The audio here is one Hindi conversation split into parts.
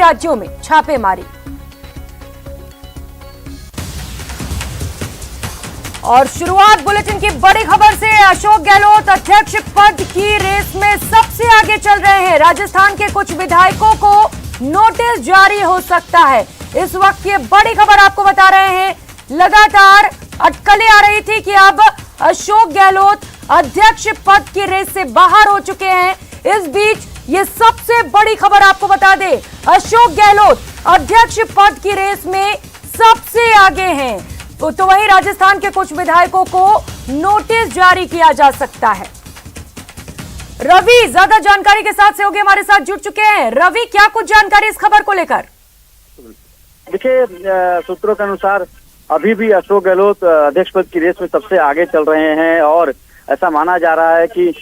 राज्यों में छापेमारी। और शुरुआत बुलेटिन की बड़ी खबर से। अशोक गहलोत अध्यक्ष पद की रेस में सबसे आगे चल रहे हैं। राजस्थान के कुछ विधायकों को नोटिस जारी हो सकता है। इस वक्त ये बड़ी खबर आपको बता रहे हैं। लगातार अटकलें आ रही थी कि अब अशोक गहलोत अध्यक्ष पद की रेस से बाहर हो चुके हैं। इस बीच ये सबसे बड़ी खबर आपको बता दें, अशोक गहलोत अध्यक्ष पद की रेस में सबसे आगे हैं। तो वहीं राजस्थान के कुछ विधायकों को नोटिस जारी किया जा सकता है। रवि ज्यादा जानकारी के साथ सहयोगी हमारे साथ जुड़ चुके हैं। रवि, क्या कुछ जानकारी इस खबर को लेकर? देखिए, सूत्रों के अनुसार अभी भी अशोक गहलोत अध्यक्ष पद की रेस में सबसे आगे चल रहे हैं और ऐसा माना जा रहा है कि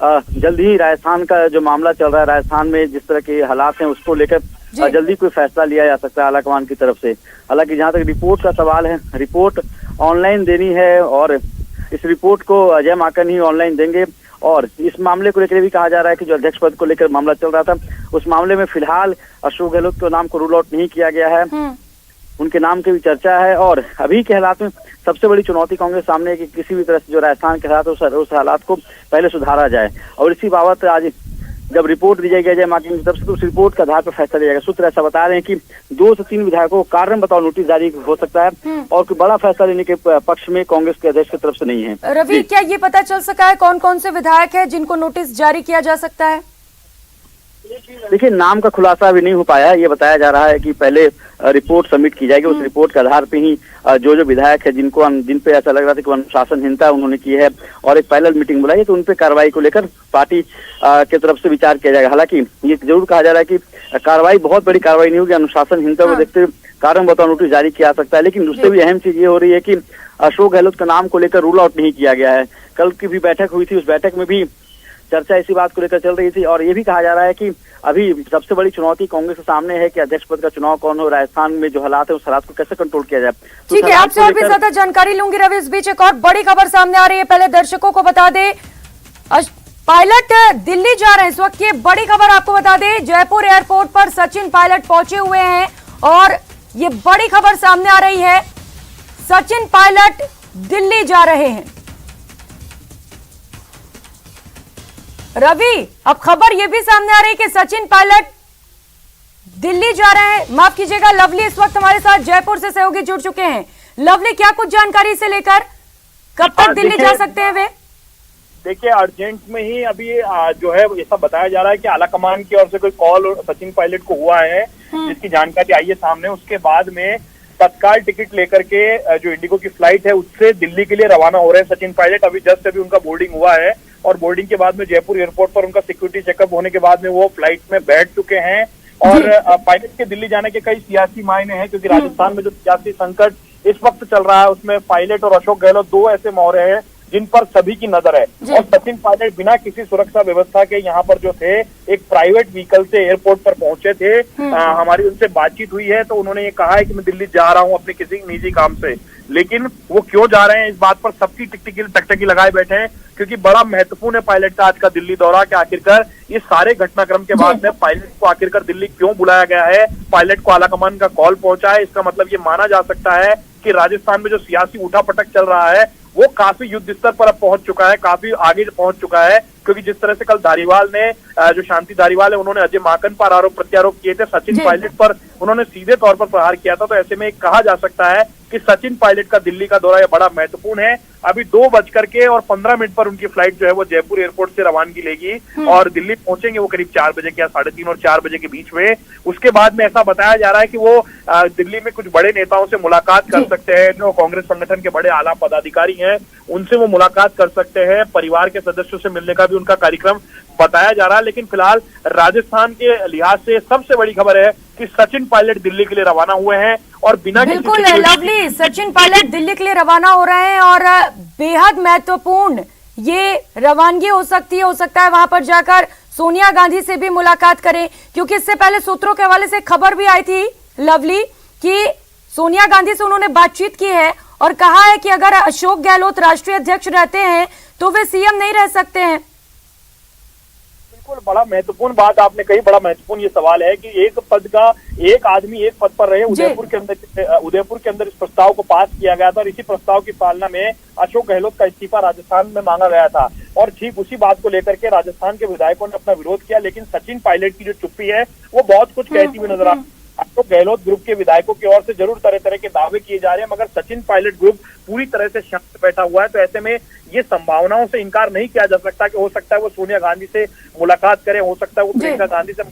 जल्द ही राजस्थान का जो मामला चल रहा है, राजस्थान में जिस तरह के हालात हैं उसको लेकर जल्दी कोई फैसला लिया जा सकता है आलाकमान की तरफ से। हालांकि जहां तक रिपोर्ट का सवाल है, रिपोर्ट ऑनलाइन देनी है और इस रिपोर्ट को अजय माकन ही ऑनलाइन देंगे। और इस मामले को लेकर भी कहा जा रहा है कि जो अध्यक्ष पद को लेकर मामला चल रहा था, उस मामले में फिलहाल अशोक गहलोत के नाम को रूल आउट नहीं किया गया है, उनके नाम की भी चर्चा है। और अभी के हालात में सबसे बड़ी चुनौती कांग्रेस सामने है कि किसी भी तरह से जो राजस्थान के हालात उस हालात को पहले सुधारा जाए। और इसी बाबत आज जब रिपोर्ट दी जाएगी अजय माकन की तरफ से, तो उस रिपोर्ट के आधार पर फैसला लिया जाएगा। सूत्र ऐसा बता रहे हैं कि 2 से 3 विधायकों को कारण बताओ नोटिस जारी हो सकता है और कोई बड़ा फैसला लेने के पक्ष में कांग्रेस के अध्यक्ष की तरफ से नहीं है। रवि, क्या ये पता चल सका है कौन कौन से विधायक है जिनको नोटिस जारी किया जा सकता है? देखिए, नाम का खुलासा अभी नहीं हो पाया। ये बताया जा रहा है कि पहले रिपोर्ट सबमिट की जाएगी, उस रिपोर्ट के आधार पे ही जो विधायक है जिन पे ऐसा लग रहा था कि अनुशासनहीनता उन्होंने की है और एक पैनल मीटिंग बुलाई है, तो उन पे कार्रवाई को लेकर पार्टी की तरफ से विचार किया जाएगा। हालांकि ये जरूर कहा जा रहा है कि कार्रवाई बहुत बड़ी कार्रवाई नहीं होगी, अनुशासनहीनता को देखते हुए कारण बताओ नोटिस जारी किया जा सकता है। लेकिन उससे भी अहम चीज ये हो रही है कि अशोक गहलोत के नाम को लेकर रूल आउट नहीं किया गया है। कल की भी बैठक हुई थी, उस बैठक में भी चर्चा इसी बात को लेकर चल रही थी और ये भी कहा जा रहा है कि अभी सबसे बड़ी चुनौती कांग्रेस के सामने है कि अध्यक्ष पद का चुनाव कौन हो, राजस्थान में जो हालात है उस हालात को कैसे कंट्रोल किया जाए। ठीक है, आपसे और भी ज्यादा जानकारी लूंगी रवि। इस बीच एक और बड़ी खबर सामने आ रही है, पहले दर्शकों को बता दें, पायलट दिल्ली जा रहे हैं। इस वक्त ये बड़ी खबर आपको बता दें, जयपुर एयरपोर्ट पर सचिन पायलट पहुंचे हुए हैं और ये बड़ी खबर सामने आ रही है, सचिन पायलट दिल्ली जा रहे हैं। रवि, अब खबर यह भी सामने आ रही है कि सचिन पायलट दिल्ली जा रहे हैं। माफ कीजिएगा, लवली इस वक्त हमारे साथ जयपुर से सहयोगी जुड़ चुके हैं। लवली, क्या कुछ जानकारी से लेकर कब तक दिल्ली जा सकते हैं वे? देखिए, अर्जेंट में ही अभी जो है ऐसा बताया जा रहा है कि आलाकमान की ओर से कोई कॉल सचिन पायलट को हुआ है, जिसकी जानकारी आई है सामने। उसके बाद में तत्काल टिकट लेकर के जो इंडिगो की फ्लाइट है उससे दिल्ली के लिए रवाना हो रहे हैं सचिन पायलट। अभी उनका बोर्डिंग हुआ है और बोर्डिंग के बाद में जयपुर एयरपोर्ट पर उनका सिक्योरिटी चेकअप होने के बाद में वो फ्लाइट में बैठ चुके हैं। और पायलट के दिल्ली जाने के कई सियासी मायने हैं, क्योंकि राजस्थान में जो सियासी संकट इस वक्त चल रहा है उसमें पायलट और अशोक गहलोत 2 ऐसे मोहरे हैं जिन पर सभी की नजर है। और सचिन पायलट बिना किसी सुरक्षा व्यवस्था के यहाँ पर जो थे, एक प्राइवेट व्हीकल से एयरपोर्ट पर पहुंचे थे। हमारी उनसे बातचीत हुई है तो उन्होंने ये कहा है कि मैं दिल्ली जा रहा हूँ अपने किसी निजी काम से। लेकिन वो क्यों जा रहे हैं इस बात पर सबकी टकटकी लगाए बैठे हैं, क्योंकि बड़ा महत्वपूर्ण है पायलट का आज का दिल्ली दौरा। कि आखिरकार इस सारे घटनाक्रम के बाद में पायलट को आखिरकार दिल्ली क्यों बुलाया गया है, पायलट को आलाकमान का कॉल पहुंचा है। इसका मतलब ये माना जा सकता है कि राजस्थान में जो सियासी उठापटक चल रहा है वो काफी युद्ध स्तर पर अब पहुंच चुका है, काफी आगे पहुंच चुका है। क्योंकि जिस तरह से कल धारीवाल ने जो शांति धारीवाल है उन्होंने अजय माकन पर आरोप प्रत्यारोप किए थे, सचिन पायलट पर उन्होंने सीधे तौर पर प्रहार किया था। तो ऐसे में कहा जा सकता है कि सचिन पायलट का दिल्ली का दौरा यह बड़ा महत्वपूर्ण है। अभी 2:15 पर उनकी फ्लाइट जो है वो जयपुर एयरपोर्ट से रवानगी लेगी और दिल्ली पहुंचेंगे वो करीब 4 बजे के, 3:30 और 4 बजे के बीच में। उसके बाद में ऐसा बताया जा रहा है कि वो दिल्ली में कुछ बड़े नेताओं से मुलाकात कर सकते हैं, जो कांग्रेस संगठन के बड़े आला पदाधिकारी हैं उनसे वो मुलाकात कर सकते हैं। परिवार के सदस्यों से मिलने का भी उनका कार्यक्रम बताया जा रहा है। लेकिन फिलहाल राजस्थान के लिहाज से सबसे बड़ी खबर है कि सचिन पायलट दिल्ली के लिए रवाना हुए हैं और बिना बिल्कुल लवली, सचिन पायलट दिल्ली के लिए रवाना हो रहे हैं और बेहद महत्वपूर्ण ये रवानगी हो सकता है वहां पर जाकर सोनिया गांधी से भी मुलाकात करें, क्योंकि इससे पहले सूत्रों के हवाले से खबर भी आई थी लवली कि सोनिया गांधी से उन्होंने बातचीत की है और कहा है कि अगर अशोक गहलोत राष्ट्रीय अध्यक्ष रहते हैं तो वे सीएम नहीं रह सकते हैं। बड़ा महत्वपूर्ण बात आपने कही, बड़ा महत्वपूर्ण ये सवाल है कि एक आदमी एक पद पर रहे। उदयपुर के अंदर इस प्रस्ताव को पास किया गया था और इसी प्रस्ताव की पालना में अशोक गहलोत का इस्तीफा राजस्थान में मांगा गया था और ठीक उसी बात को लेकर के राजस्थान के विधायकों ने अपना विरोध किया। लेकिन सचिन पायलट की जो चुप्पी है वो बहुत कुछ कहती हुई नजर आ रही है। अशोक गहलोत ग्रुप के विधायकों की ओर से जरूर तरह तरह के दावे किए जा रहे हैं, मगर सचिन पायलट ग्रुप पूरी तरह से शांत बैठा हुआ है। तो ऐसे में ये संभावनाओं से इनकार नहीं किया जा सकता कि हो सकता है वो सोनिया गांधी से मुलाकात करें, हो सकता है वो प्रियंका गांधी से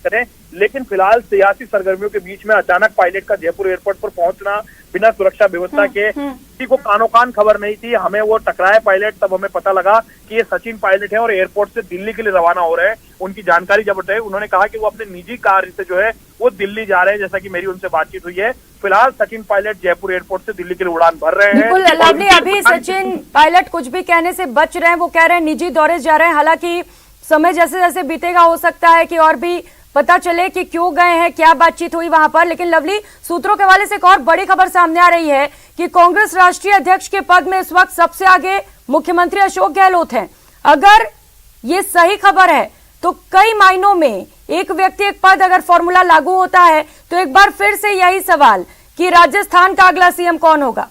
करें। लेकिन फिलहाल सियासी सरगर्मियों के बीच में अचानक पायलट का जयपुर एयरपोर्ट पर पहुंचना बिना सुरक्षा व्यवस्था के, किसी को कानो कान खबर नहीं थी। हमें वो टकराए पायलट, तब हमें पता लगा कि ये सचिन पायलट है और एयरपोर्ट से दिल्ली के लिए रवाना हो रहे हैं। उनकी जानकारी जब उठाई, उन्होंने कहा कि वो अपने निजी कार से जो है वो दिल्ली जा रहे हैं, जैसा कि मेरी उनसे बातचीत हुई है। फिलहाल सचिन पायलट जयपुर एयरपोर्ट से दिल्ली के लिए उड़ान भर रहे हैं। बिल्कुल लवली, अभी सचिन पायलट कुछ भी कहने से बच रहे हैं। वो कह रहे हैं निजी दौरे जा रहे हैं। हालांकि समय जैसे जैसे बीतेगा हो सकता है कि और भी पता चले कि क्यों गए हैं, क्या बातचीत हुई वहां पर। लेकिन लवली, सूत्रों के हवाले से एक और बड़ी खबर सामने आ रही है कि कांग्रेस राष्ट्रीय अध्यक्ष के पद में इस वक्त सबसे आगे मुख्यमंत्री अशोक गहलोत हैं। अगर ये सही खबर है तो कई मायनों में एक व्यक्ति एक पद अगर फॉर्मूला लागू होता है तो एक बार फिर से यही सवाल कि राजस्थान का अगला सीएम कौन होगा।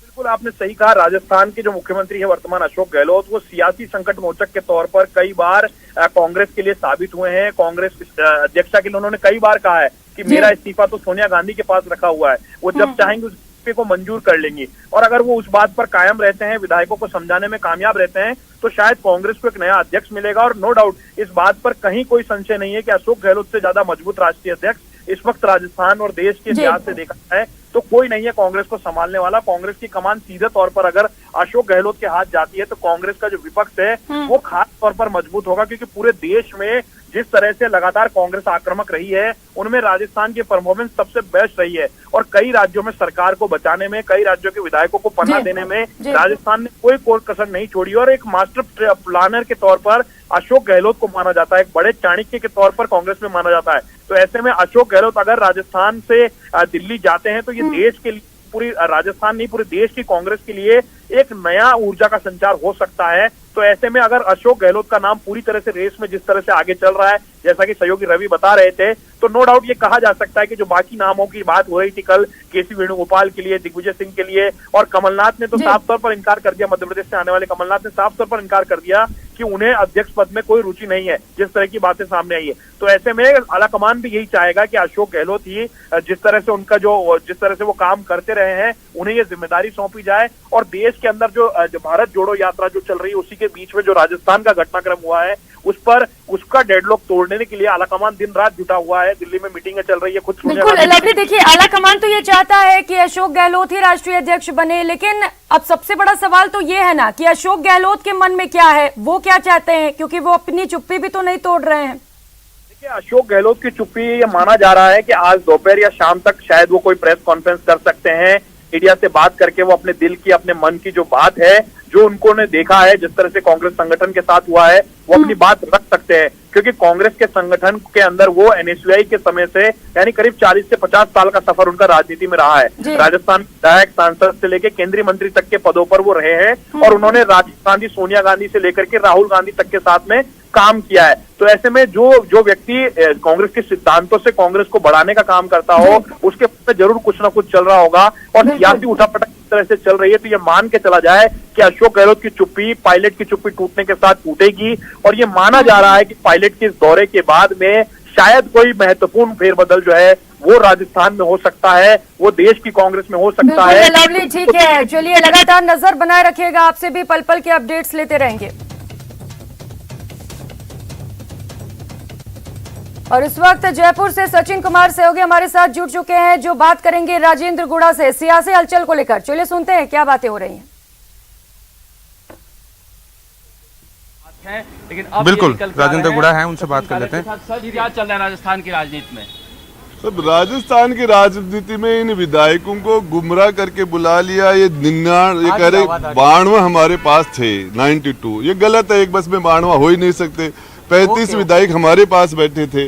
बिल्कुल आपने सही कहा, राजस्थान के जो मुख्यमंत्री है वर्तमान अशोक गहलोत, वो सियासी संकट मोचक के तौर पर कई बार कांग्रेस के लिए साबित हुए हैं। कांग्रेस अध्यक्षा के लिए उन्होंने कई बार कहा है कि मेरा इस्तीफा तो सोनिया गांधी के पास रखा हुआ है, वो जब चाहेंगे उस इस्तीफे को मंजूर कर लेंगी। और अगर वो उस बात पर कायम रहते हैं, विधायकों को समझाने में कामयाब रहते हैं, तो शायद कांग्रेस को एक नया अध्यक्ष मिलेगा। और नो डाउट इस बात पर कहीं कोई संशय नहीं है कि अशोक गहलोत से ज्यादा मजबूत राष्ट्रीय अध्यक्ष इस वक्त राजस्थान और देश के इतिहास से देखा है तो कोई नहीं है कांग्रेस को संभालने वाला। कांग्रेस की कमान सीधे तौर पर अगर अशोक गहलोत के हाथ जाती है तो कांग्रेस का जो विपक्ष है वो खास तौर पर मजबूत होगा, क्योंकि पूरे देश में जिस तरह से लगातार कांग्रेस आक्रामक रही है उनमें राजस्थान की परफॉर्मेंस सबसे बेस्ट रही है। और कई राज्यों में सरकार को बचाने में, कई राज्यों के विधायकों को पनाह देने में राजस्थान ने कोई कसर नहीं छोड़ी। और एक मास्टर प्लानर के तौर पर अशोक गहलोत को माना जाता है, एक बड़े चाणक्य के तौर पर कांग्रेस में माना जाता है। तो ऐसे में अशोक गहलोत अगर राजस्थान से दिल्ली जाते हैं तो ये देश के लिए, पूरी राजस्थान नहीं पूरे देश की कांग्रेस के लिए एक नया ऊर्जा का संचार हो सकता है। तो ऐसे में अगर अशोक गहलोत का नाम पूरी तरह से रेस में जिस तरह से आगे चल रहा है, जैसा कि सहयोगी रवि बता रहे थे, तो नो डाउट ये कहा जा सकता है कि जो बाकी नामों की बात हो रही थी कल, केसी वेणुगोपाल के लिए, दिग्विजय सिंह के लिए, और कमलनाथ ने तो साफ तौर पर इनकार कर दिया, मध्य प्रदेश से आने वाले कमलनाथ ने साफ तौर पर इनकार कर दिया कि उन्हें अध्यक्ष पद में कोई रुचि नहीं है, जिस तरह की बातें सामने आई है। तो ऐसे में आलाकमान भी यही चाहेगा कि अशोक गहलोत ही जिस तरह से वो काम करते रहे हैं उन्हें ये जिम्मेदारी सौंपी जाए। और देश के अंदर जो भारत जोड़ो यात्रा जो चल रही है उसी के बीच में जो राजस्थान का घटनाक्रम हुआ है उसका डेडलॉक तोड़ने के लिए आलाकमान दिन रात जुटा हुआ है। दिल्ली में मीटिंगें चल रही है खुद। बिल्कुल लवली, देखिए आलाकमान तो ये चाहता है कि अशोक गहलोत ही राष्ट्रीय अध्यक्ष बने, लेकिन अब सबसे बड़ा सवाल तो ये है ना कि अशोक गहलोत के मन में क्या है, वो क्या चाहते हैं, क्योंकि वो अपनी चुप्पी भी तो नहीं तोड़ रहे हैं। देखिए अशोक गहलोत की चुप्पी ये माना जा रहा है कि आज दोपहर या शाम तक शायद वो कोई प्रेस कॉन्फ्रेंस कर सकते हैं, मीडिया से बात करके वो अपने दिल की, अपने मन की जो बात है, जो उन्होंने देखा है, जिस तरह से कांग्रेस संगठन के साथ हुआ है, वो अपनी बात रख सकते हैं। क्योंकि कांग्रेस के संगठन के अंदर वो एनएसयूआई के समय से यानी करीब 40 से 50 साल का सफर उनका राजनीति में रहा है। राजस्थान विधायक, सांसद से लेकर केंद्रीय मंत्री तक के पदों पर वो रहे हैं और उन्होंने राजीव गांधी, सोनिया गांधी से लेकर के राहुल गांधी तक के साथ में काम किया है। तो ऐसे में जो व्यक्ति कांग्रेस के सिद्धांतों से कांग्रेस को बढ़ाने का काम करता हो, उसके पे जरूर कुछ ना कुछ चल रहा होगा। और सियासी उठापटक इस तरह से चल रही है तो ये मान के चला जाए कि अशोक गहलोत की चुप्पी पायलट की चुप्पी टूटने के साथ टूटेगी। और ये माना जा रहा है कि पायलट के इस दौरे के बाद में शायद कोई महत्वपूर्ण फेरबदल जो है वो राजस्थान में हो सकता है, वो देश की कांग्रेस में हो सकता है। लवली, ठीक है, चलिए लगातार नजर बनाए रखिएगा, आपसे भी पल पल के अपडेट्स लेते रहेंगे। और इस वक्त जयपुर से सचिन कुमार सहयोगी हमारे साथ जुड़ चुके हैं, जो बात करेंगे राजेंद्र गुड़ा से सियासी हलचल को लेकर। चलिए सुनते हैं क्या बातें हो रही हैं। लेकिन अब बिल्कुल राजेंद्र गुड़ा हैं, उनसे बात कर लेते हैं। सर क्या चल रहा है राजस्थान की राजनीति में? सब राजस्थान की राजनीति में इन विधायकों को गुमराह करके बुला लिया। ये 92 हमारे पास थे, 92 ये गलत है। एक बस में 92 हो ही नहीं सकते। 35 विधायक हमारे पास बैठे थे,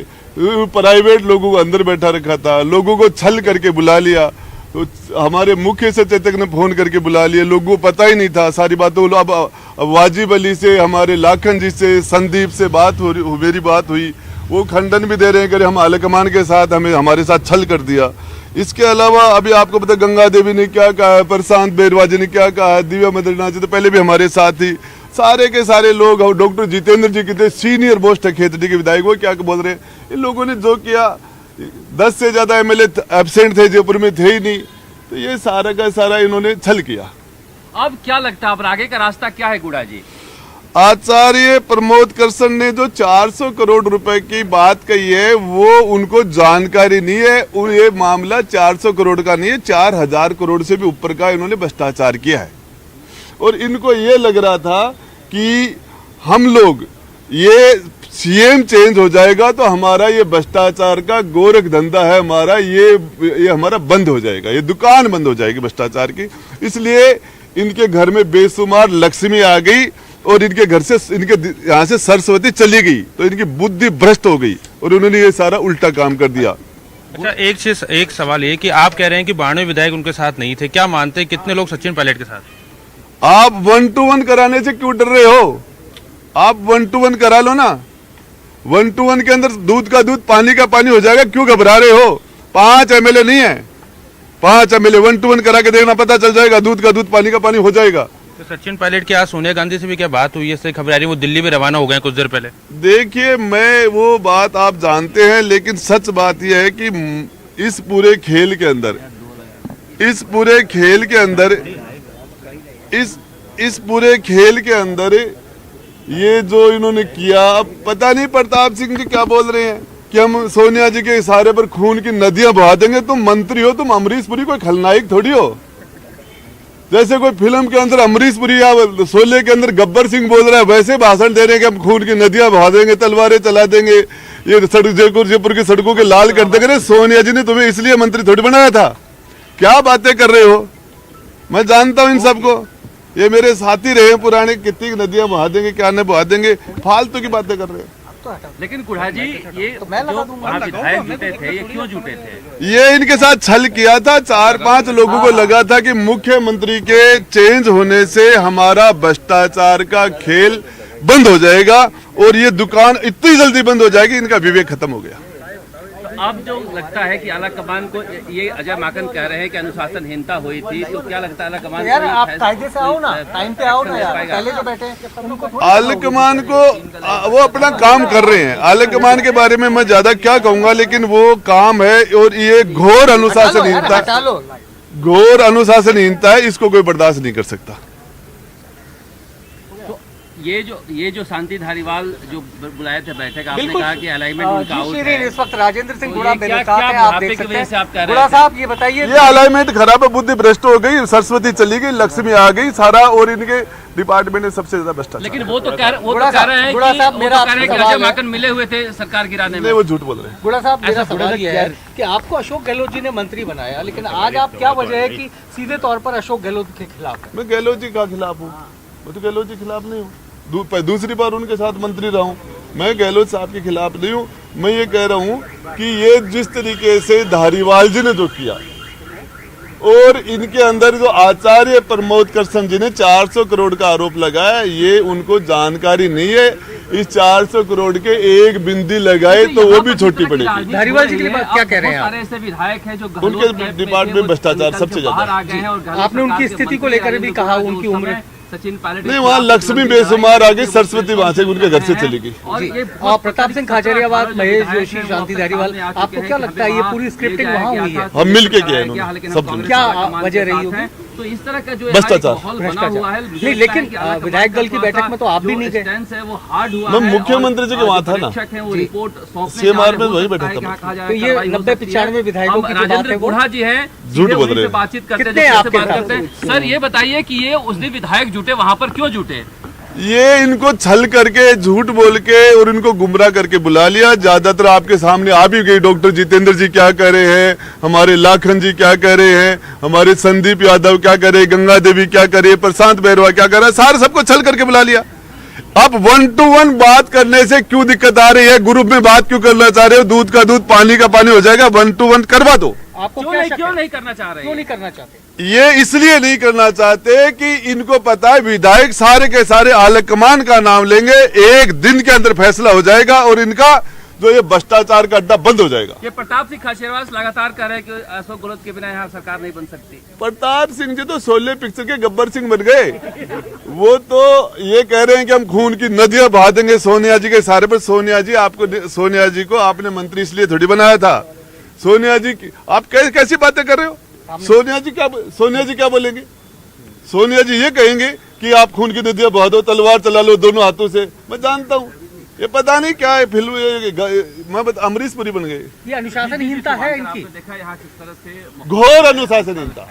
प्राइवेट लोगों को अंदर बैठा रखा था, लोगों को छल करके बुला लिया। तो हमारे मुख्य सचेतक ने फोन करके बुला लिया, लोगों को पता ही नहीं था सारी बातों। अब वाजिब अली से, हमारे लाखन जी से, संदीप से मेरी बात हुई, वो खंडन भी दे रहे हैं कि हम आलाकमान के साथ हमारे साथ छल कर दिया। इसके अलावा अभी आपको पता गंगा देवी ने क्या कहा है, प्रशांत बैरवाजी ने क्या कहा है, दिव्या मदरनाथ जी तो पहले भी हमारे साथ ही, सारे के सारे लोग, और डॉक्टर जितेंद्र जी कितने सीनियर मोस्ट है खेतड़ी के विधायक, वो क्या बोल रहे हैं। इन लोगों ने जो किया, 10 से ज्यादा एमएलए एब्सेंट थे, जयपुर में थे ही नहीं, तो ये सारा का सारा इन्होंने छल किया। अब क्या लगता है अब आगे का रास्ता क्या है गुड़ा जी? आचार्य प्रमोद कृष्ण ने जो 400 करोड़ रुपए की बात कही है, वो उनको जानकारी नहीं है। ये मामला 400 करोड़ का नहीं है, 4000 करोड़ से भी ऊपर का इन्होंने भ्रष्टाचार किया है। और इनको ये लग रहा था कि हम लोग ये सीएम चेंज हो जाएगा तो हमारा ये भ्रष्टाचार का गोरख धंधा है, हमारा ये हमारा बंद हो जाएगा, ये दुकान बंद हो जाएगी भ्रष्टाचार की। इसलिए इनके घर में बेशुमार लक्ष्मी आ गई और इनके घर से, इनके यहाँ से सरस्वती चली गई, तो इनकी बुद्धि भ्रष्ट हो गई और उन्होंने ये सारा उल्टा काम कर दिया। अच्छा, एक सवाल ये कि आप कह रहे हैं कि 92 विधायक उनके साथ नहीं थे, क्या मानते हैं कितने लोग सचिन पायलट के साथ? आप 1 to 1 कराने से क्यों डर रहे हो? आप 1 to 1 करा लो ना। 1 to 1 के अंदर दूध का दूध पानी का पानी हो जाएगा, क्यों घबरा रहे हो? 5 एमएलए नहीं है, 5 एमएलए 1 to 1 करा के देखना, पता चल जाएगा, दूध का दूध पानी का पानी हो जाएगा। तो सचिन पायलट की आज सोनिया गांधी से भी क्या बात हुई है? इससे खबर आ रही है वो दिल्ली में रवाना हो गए कुछ देर पहले। देखिए, मैं वो बात आप जानते हैं, लेकिन सच बात यह है कि इस पूरे खेल के अंदर इस पूरे खेल के अंदर ये जो इन्होंने किया, अब पता नहीं प्रताप सिंह जी क्या बोल रहे हैं कि हम सोनिया जी के इशारे पर खून की नदियां बहा देंगे। तुम मंत्री हो, तुम अमरीश पुरी कोई खलनायक थोड़ी हो। जैसे कोई फिल्म के अंदर अमरीश पुरी या शोले के अंदर गब्बर सिंह बोल रहा है, वैसे भाषण दे रहे हैं कि हम खून की नदियां बहा देंगे, तलवारें चला देंगे, ये जयपुर की सड़कों के लाल कर देंगे। सोनिया जी ने तुम्हें इसलिए मंत्री थोड़ी बनाया था, क्या बातें कर रहे हो? मैं जानता हूं इन सबको, ये मेरे साथी रहे पुराने, कितनी नदियां बहा देंगे, क्या न बहा देंगे, फालतू की बातें कर रहे हैं। लेकिन गुड़ा जी, ये जो विधायक जुटे थे, ये क्यों जुटे थे? ये इनके साथ छल किया था। 4-5 लोगों को लगा था कि मुख्यमंत्री के चेंज होने से हमारा भ्रष्टाचार का खेल बंद हो जाएगा और ये दुकान इतनी जल्दी बंद हो जाएगी, इनका विवेक खत्म हो गया। अब जो लगता है कि आला कमान को, ये अजय माकन कह रहे हैं कि अनुशासनहीनता हुई थी, तो क्या लगता है आला कमान यार आप कायदे से आओ ना, टाइम पे आओ ना यार, पहले जो बैठे आला कमान को वो अपना काम कर रहे हैं। आला कमान के बारे में मैं ज्यादा क्या कहूंगा, लेकिन वो काम है और ये घोर अनुशासनहीनता है, इसको कोई बर्दाश्त नहीं कर सकता। ये जो शांति धारीवाल जो बुलाए थे बैठक, आपने कहा कि अलाइनमेंट उनका आउट है। इस वक्त राजेंद्र सिंह गुड़ा क्या आप देख सकते हैं? गुड़ा साहब ये बताइए, ये अलाइनमेंट खराब है, बुद्धि भ्रष्ट हो गई, सरस्वती चली गई, लक्ष्मी आ गई, सारा, और इनके डिपार्टमेंट में सबसे ज्यादा भ्रष्टाचार। लेकिन वो तो कह रहे हैं कि अजय माकन मिले हुए थे सरकार गिराने में। वो झूठ बोल रहे हैं। गुड़ा साहब मेरा सवाल ये है कि आपको अशोक गहलोत जी ने मंत्री बनाया, लेकिन आज आप क्या वजह है कि सीधे तौर पर अशोक गहलोत के खिलाफ? मैं गहलोत जी का खिलाफ हूँ, मैं तो गहलोत जी के खिलाफ नहीं हूँ। दूसरी बार उनके साथ मंत्री रहा हूँ, मैं गहलोत साहब के खिलाफ नहीं हूँ। मैं ये कह रहा हूँ कि ये जिस तरीके से धारीवाल जी ने जो किया और इनके अंदर जो आचार्य प्रमोद कृष्ण जी ने 400 करोड़ का आरोप लगाया, ये उनको जानकारी नहीं है। इस 400 करोड़ के एक बिंदी लगाए तो वो भी छोटी पड़ेगी। धारीवाल जी के लिए क्या कह रहे हैं आप? ऐसे विधायक हैं जो उनके डिपार्टमेंट में भ्रष्टाचार सबसे ज्यादा। आपने उनकी स्थिति को लेकर भी कहा, उनकी उम्र सचिन पायलट नहीं, वहाँ लक्ष्मी बेशुमार आ गई, सरस्वती वहाँ से उनके घर से चली गई। और प्रताप सिंह खाचरियावाद, महेश जोशी, शांति धारीवाल, आपको क्या लगता है ये पूरी स्क्रिप्टिंग वहाँ हुई है? हम मिलके किया इन्होंने, सब क्या वजह रही होगी? तो इस तरह का जो भ्रष्टाचार नहीं, लेकिन विधायक दल की बैठक में तो आप भी नहीं गए। मैं मुख्यमंत्री जी के वहाँ था ना, CMR में वही बैठा था। तो ये 90-95 विधायकों की बात है, बुढ़ा जी है, झूठ बोल रहे हैं। बातचीत करते कितने आपके हैं। सर ये बताइए कि ये उस दिन विधायक जुटे, वहाँ पर क्यों जुटे? ये इनको छल करके, झूठ बोल के और इनको गुमराह करके बुला लिया। ज्यादातर आपके सामने आ भी गई, डॉक्टर जितेंद्र जी क्या कह रहे हैं, हमारे लाखन जी क्या कह रहे हैं, हमारे संदीप यादव क्या कह रहे हैं, गंगा देवी क्या कह रही है, प्रशांत बैरवा क्या कह रहा है, सारे सबको छल करके बुला लिया। अब 1 to 1 बात करने से क्यों दिक्कत आ रही है? ग्रुप में बात क्यों करना चाह रहे हो? दूध का दूध पानी का पानी हो जाएगा, 1 to 1 करवा दो। आपको क्यों क्या नहीं शक क्यों है? नहीं करना चाह रहे क्यों हैं? नहीं करना चाहते? ये इसलिए नहीं करना चाहते कि इनको पता है विधायक सारे के सारे आलाकमान का नाम लेंगे, एक दिन के अंदर फैसला हो जाएगा और इनका जो ये भ्रष्टाचार का अड्डा बंद हो जाएगा। ये प्रताप सिंह खाचरियावास लगातार कह रहे हैं कि अशोक गहलोत के बिना यहाँ सरकार नहीं बन सकती। प्रताप सिंह जी तो शोले पिक्चर के गब्बर सिंह बन गए। वो तो ये कह रहे हैं कि हम खून की नदियां बहा देंगे सोनिया जी के सारे पर। सोनिया जी को आपने मंत्री इसलिए थोड़ी बनाया था। सोनिया जी की आप कैसी बातें कर रहे हो? सोनिया जी क्या बोलेंगे? सोनिया जी ये कहेंगे कि आप खून की नदियां बहा दो, तलवार चला लो दोनों हाथों से। मैं जानता हूँ ये पता नहीं क्या है फिल्म, मैं अमरीश पुरी बन गए। ये अनुशासनहीनता है इनकी। देखा यहाँ किस तरह से घोर अनुशासनहीनता।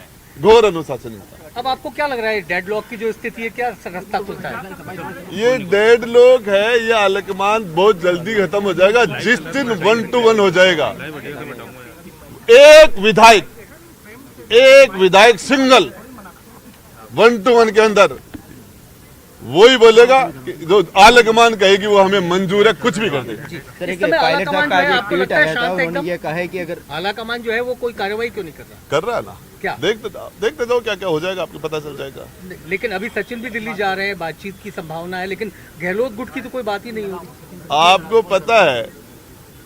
अब आपको क्या लग रहा है डेडलॉक की जो स्थिति है, क्या रास्ता खुलता है? ये डेड लोग है, ये आलकमान बहुत जल्दी खत्म हो जाएगा। जिस दिन 1 to 1 हो जाएगा, एक विधायक सिंगल 1 to 1 के अंदर वही बोलेगा कि जो आलकमान कहेगी वो हमें मंजूर है, कुछ भी कर देगा। इस समय आलाकमान जो है आपको लगता है शांत एकदम? ये कहा है कि अगर आलाकमान जो है वो कोई कार्रवाई क्यों नहीं कर रहा? कर रहा है ना, क्या देखते जाओ क्या क्या हो जाएगा, आपको पता चल जाएगा। लेकिन अभी सचिन भी दिल्ली जा रहे हैं, बातचीत की संभावना है, लेकिन गहलोत गुट की तो कोई बात ही नहीं होगी। आपको पता है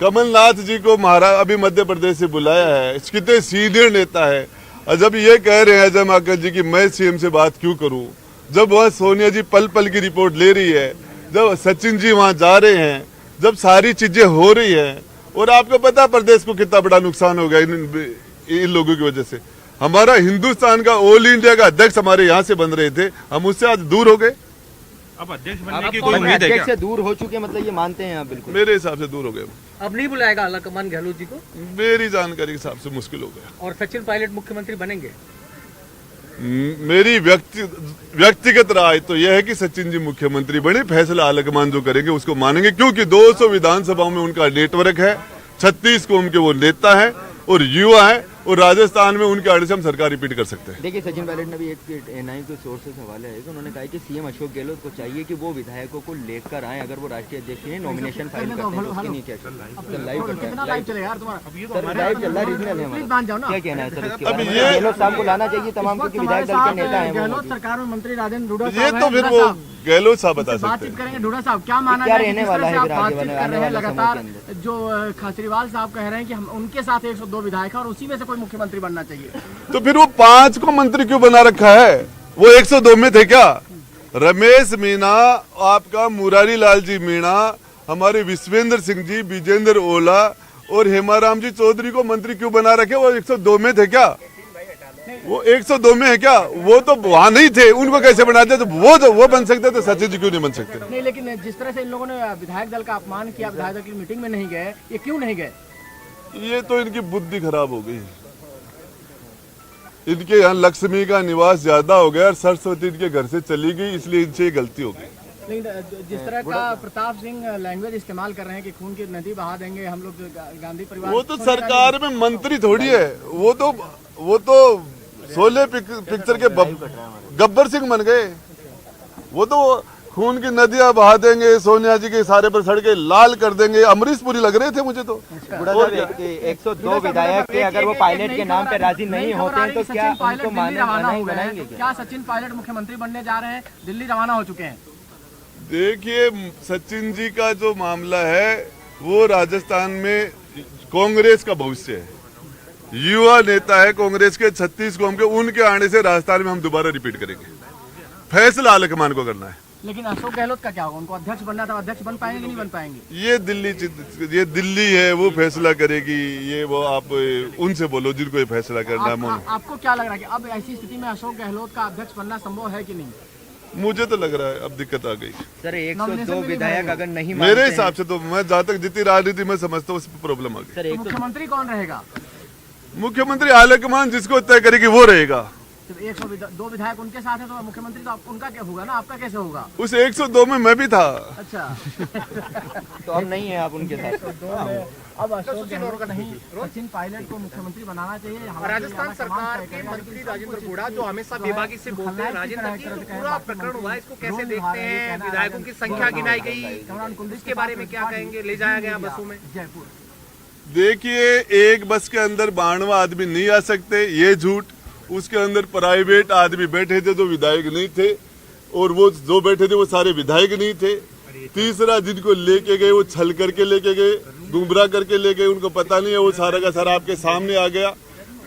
कमलनाथ जी को महाराज अभी मध्य प्रदेश से बुलाया है, कितने सीनियर नेता है, और जब ये कह रहे हैं अजय माकन जी की मैं सीएम से बात क्यों करूं, जब वह सोनिया जी पल पल की रिपोर्ट ले रही है, जब सचिन जी वहां जा रहे हैं, जब सारी चीजें हो रही हैं, और आपको पता है प्रदेश को कितना बड़ा नुकसान हो गया इन लोगों की वजह से। हमारा हिंदुस्तान का ऑल इंडिया का अध्यक्ष हमारे यहाँ से बन रहे थे, हम उससे आज दूर हो गए। अब अध्यक्ष बनने की कोई उम्मीद है क्या? से दूर हो चुके, मतलब ये मानते हैं आप? बिल्कुल मेरे हिसाब से दूर हो गए। अब नहीं बुलाएगा आलाकमान गहलोत जी को? मेरी जानकारी के हिसाब से मुश्किल हो गया। और सचिन पायलट मुख्यमंत्री बनेंगे? मेरी व्यक्तिगत राय तो यह है कि सचिन जी मुख्यमंत्री बने, फैसला आलकमान जो करेंगे उसको मानेंगे, क्योंकि 200 विधानसभाओं में उनका नेटवर्क है, 36 कौम के वो नेता है और युवा है, और राजस्थान में उनके आड़े से हम सरकार रिपीट कर सकते हैं। देखिए सचिन पायलट ने भी एक एनआई के सोर्स से हवाले है कि उन्होंने कहा कि सीएम अशोक गहलोत को चाहिए कि वो विधायकों को लेकर आए, अगर वो राष्ट्रीय अध्यक्ष के लिए नॉमिनेशन फाइल करते हैं तो उसके नहीं क्या लाइव चल रहा है, रीजनल है हमारा। क्या कहना है सर इसके बारे में? गहलोत साहब को लाना चाहिए तमाम, क्योंकि विधायक दल के नेता हैं। गहलोत सरकार में मंत्री राजेंद्र हुड्डा ये तो फिर वो गहलोत साहब बता सकते बातचीत हैं। करेंगे। हुड्डा साहब क्या माना क्या जाए, रहने जिस वाला तरह है से आप आगे बातचीत कर आने रहे हैं वाले समय लगातार, के अंदर? जो खाचरीवाल साहब कह रहे हैं कि हम उनके साथ 102 विधायक हैं और उसी में से कोई मुख्यमंत्री बनना चाहिए, तो फिर वो 5 को मंत्री क्यों बना रखा है? वो 102 में थे क्या? रमेश मीणा, आपका मुरारी लाल जी मीणा, हमारे विश्वेंद्र सिंह जी, विजेंद्र ओला और हेमाराम जी चौधरी को मंत्री क्यों बना रखे? वो 102 में थे क्या? वो 102 में है क्या? वो तो वहां नहीं थे, उनको कैसे बनाते? तो वो बन सकते तो सचिन जी क्यों नहीं बन सकते? नहीं, लेकिन जिस तरह से इन लोगों ने विधायक दल का अपमान किया, विधायक दल की मीटिंग में नहीं गए, ये क्यों नहीं गए? ये तो इनकी बुद्धि खराब हो गई। इनके यहाँ लक्ष्मी का निवास ज्यादा हो गया और सरस्वती इनके घर से चली गई, इसलिए इनसे ये गलती हो गई। लेकिन जिस तरह का प्रताप सिंह लैंग्वेज इस्तेमाल कर रहे हैं कि खून की नदी बहा देंगे हम लोग गांधी परिवार, वो तो सरकार में मंत्री थोड़ी है, वो तो शोले पिक्चर के गब्बर सिंह बन गए। वो तो खून की नदियां बहा देंगे, सोनिया जी के इशारे पर सड़कें लाल कर देंगे, अमरीश पुरी लग रहे थे मुझे तो। 102 विधायक के अगर वो पायलट के नाम पे राजी नहीं होते हैं तो क्या उनको बनाएंगे? क्या सचिन पायलट मुख्यमंत्री बनने जा रहे हैं, दिल्ली रवाना हो चुके हैं? देखिए सचिन जी का जो मामला है वो राजस्थान में कांग्रेस का भविष्य है, युवा नेता है कांग्रेस के 36 कौम के, उनके आने से राजस्थान में हम दोबारा रिपीट करेंगे। फैसला आलकमान को करना है। लेकिन अशोक गहलोत का क्या होगा? उनको अध्यक्ष बनना था, अध्यक्ष बन पाएंगे कि नहीं बन पाएंगे? ये दिल्ली है, वो फैसला करेगी। ये वो आप उनसे बोलो जिनको ये फैसला करना है। आपको क्या लग रहा है कि अब ऐसी स्थिति में अशोक गहलोत का अध्यक्ष बनना संभव है कि नहीं? मुझे तो लग रहा है अब दिक्कत आ गई सर। 102 विधायक अगर नहीं मेरे हिसाब से तो मैं जहाँ तक जितनी राजनीति में समझता हूँ उस पर प्रॉब्लम आ गई। तो मुख्यमंत्री कौन रहेगा? मुख्यमंत्री आलकमान जिसको तय करेगी वो रहेगा। जब 102 विधायक उनके साथ है तो मुख्यमंत्री तो उनका क्या होगा ना, आपका कैसे होगा? उस 102 में मैं भी था। अच्छा तो अब नहीं है आप उनके साथ? अब अशोक गहलोत का नहीं, सचिन पायलट को मुख्यमंत्री बनाना चाहिए। राजस्थान सरकार के मंत्री राजेंद्र हुड्डा जो हमेशा बेबाकी से बोलते हैं, राजेंद्र जी पूरा प्रकरण हुआ, इसको कैसे देखते हैं? विधायकों की संख्या गिनाई गई, इसके बारे में क्या कहेंगे? ले जाया गया बसों में। जयपुर देखिए, एक बस के अंदर 92 आदमी नहीं आ सकते, ये झूठ। उसके अंदर प्राइवेट आदमी बैठे थे जो विधायक नहीं थे, और वो जो बैठे थे वो सारे विधायक नहीं थे। तीसरा, जिनको लेके गए वो छल करके लेके गए, गुमराह करके ले गए, उनको पता नहीं है। वो सारा का सारा आपके सामने आ गया।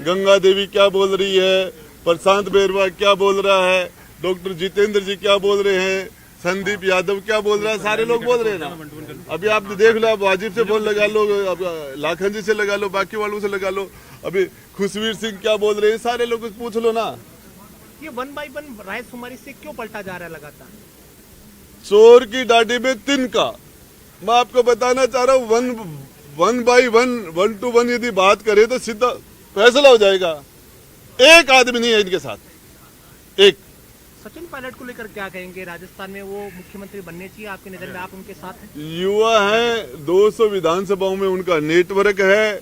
गंगा देवी क्या बोल रही है, प्रशांत बैरवा क्या बोल रहा है, डॉक्टर जितेंद्र जी क्या बोल रहे हैं, संदीप यादव क्या बोल रहा है, सारे लोग बोल रहे हैं ना। अभी आप देख लो, आप वाजिब से फोन लगा लो, लाखन जी से लगा लो, बाकी वालों से लगा लो। अभी खुशवीर सिंह क्या बोल रहे हैं, सारे लोग पूछ लो ना। ये 1 बाय 1 रायशुमारी से क्यों पलटा जा रहा है लगातार? चोर की दाढ़ी में तिनका। मैं आपको बताना चाह रहा हूँ, 1 बाय 1 to 1 यदि बात करें तो सीधा फैसला हो जाएगा। एक आदमी नहीं है इनके साथ, एक। सचिन पायलट को लेकर क्या कहेंगे? राजस्थान में वो मुख्यमंत्री बनने चाहिए आपकी नजर में, आप उनके साथ हैं? युवा है, 200 विधानसभाओं में उनका नेटवर्क है,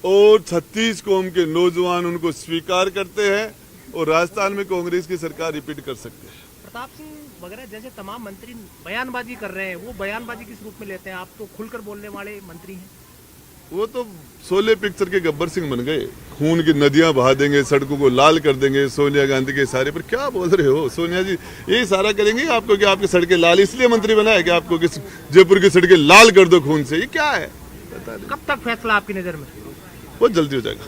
और 36 कौम के नौजवान उनको स्वीकार करते हैं, और राजस्थान में कांग्रेस की सरकार रिपीट कर सकते हैं। प्रताप सिंह वगैरह जैसे तमाम मंत्री बयानबाजी कर रहे हैं, वो बयानबाजी किस रूप में लेते हैं? आप तो खुलकर बोलने वाले मंत्री हैं। वो तो शोले पिक्चर के गब्बर सिंह बन गए। खून की नदियां बहा देंगे, सड़कों को लाल कर देंगे, सोनिया गांधी के सारे पर। क्या बोल रहे हो? सोनिया जी यही सारा करेंगे आपको कि आपकी सड़कें लाल, इसलिए मंत्री बनाया कि आपको किस जयपुर की सड़कें लाल कर दो खून से। ये क्या है? पता नहीं। कब तक फैसला आपकी नजर में? बहुत जल्दी हो जाएगा।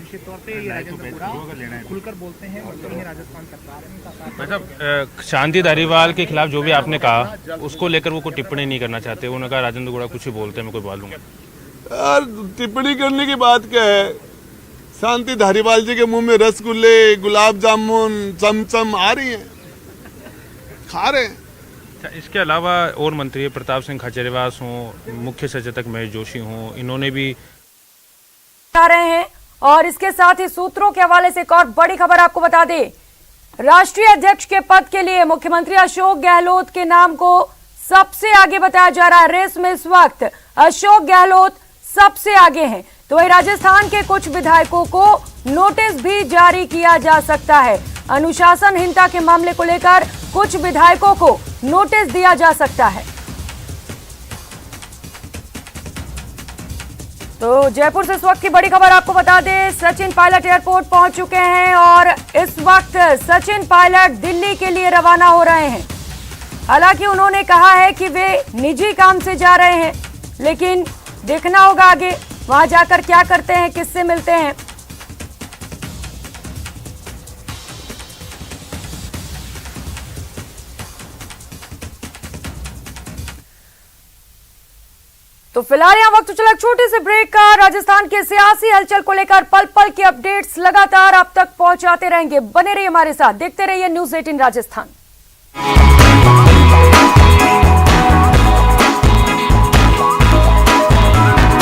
निश्चित तौर पे ये राजेंद्र पुरा खुलकर बोलते हैं, और राजस्थान सरकार शांति धारीवाल के खिलाफ जो भी आपने कहा, उसको लेकर वो कोई टिप्पणी नहीं करना चाहते। उन्होंने कहा राजेंद्र गुड़ा कुछ ही बोलते हैं, मैं कोई बात लूंगा। यार, टिप्पणी करने की बात क्या है? शांति धारीवाल जी के मुंह में रसगुल्ले, गुलाब जामुन, चमचम आ रही हैं, खा रहे हैं। इसके अलावा और मंत्री प्रताप सिंह खाचरियावास हों, मुख्य सचेतक महेश जोशी हों, इन्होंने भी आ रहे हैं। और इसके साथ ही सूत्रों के हवाले से एक और बड़ी खबर आपको बता दें, राष्ट्रीय अध्यक्ष के पद के लिए मुख्यमंत्री अशोक गहलोत के नाम को सबसे आगे बताया जा रहा है। रेस में इस वक्त अशोक गहलोत सबसे आगे हैं। तो वही राजस्थान के कुछ विधायकों को नोटिस भी जारी किया जा सकता है। अनुशासनहीनता के मामले को लेकर कुछ विधायकों को नोटिस दिया जा सकता है। तो जयपुर से इस वक्त की बड़ी खबर आपको बता दें, सचिन पायलट एयरपोर्ट पहुंच चुके हैं, और इस वक्त सचिन पायलट दिल्ली के लिए रवाना हो रहे हैं। हालांकि उन्होंने कहा है कि वे निजी काम से जा रहे हैं, लेकिन देखना होगा आगे वहां जाकर क्या करते हैं, किससे मिलते हैं। तो फिलहाल यहाँ वक्त चला छोटे से ब्रेक का। राजस्थान के सियासी हलचल को लेकर पल पल की अपडेट्स लगातार आप तक पहुंचाते रहेंगे। बने रहिए हमारे साथ, देखते रहिए News 18 राजस्थान।